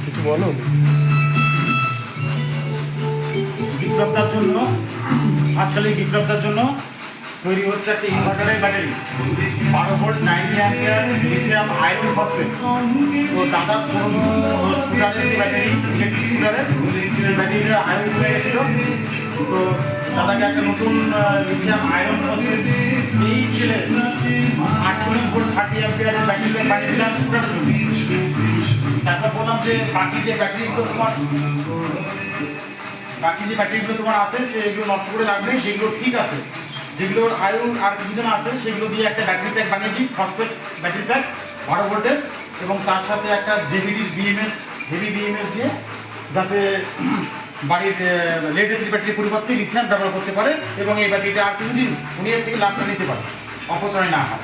কিছু বলো। বিপ্লবতার জন্য আজকাল এই বিপ্লবতার জন্য তৈরি হচ্ছে একটা ইনভার্টারের battery 12 volt 90 ampere lithium iron phosphate. তো দাদা পুরোনো স্কুটারের যে ব্যাটারি ইলেকট্রিক স্কুটারের সেই ব্যাটারিটা আয়রন হয়ে গেছিলো। তো দাদাকে একটা নতুন লিথিয়াম আয়রন ফসফেট এই ছেলে 48 ভোল্ট 30 অ্যাম্পিয়ারের ব্যাটারিটা বানিয়ে দিলাম স্কুটারের জন্য। তারপর বললাম যে বাকি যে ব্যাটারিগুলো তোমার আছে সেগুলো নষ্ট করে লাগবে, যেগুলো ঠিক আছে, যেগুলোর আয়ু আর কিছুদিন আছে সেগুলো দিয়ে একটা ব্যাটারি প্যাক বানিয়ে দিই, ফসফেট ব্যাটারি প্যাক 12 ভোল্টের, এবং তার সাথে একটা জেভিডির বিএমএস হেভি বিএমএস দিয়ে যাতে বাড়ির লেড এসিড ব্যাটারির পরিবর্তে লিথিয়াম ব্যবহার করতে পারে এবং এই ব্যাটারিটা আর কিছুদিন উনি এর থেকে লাভটা নিতে পারে, অপচয় না হয়।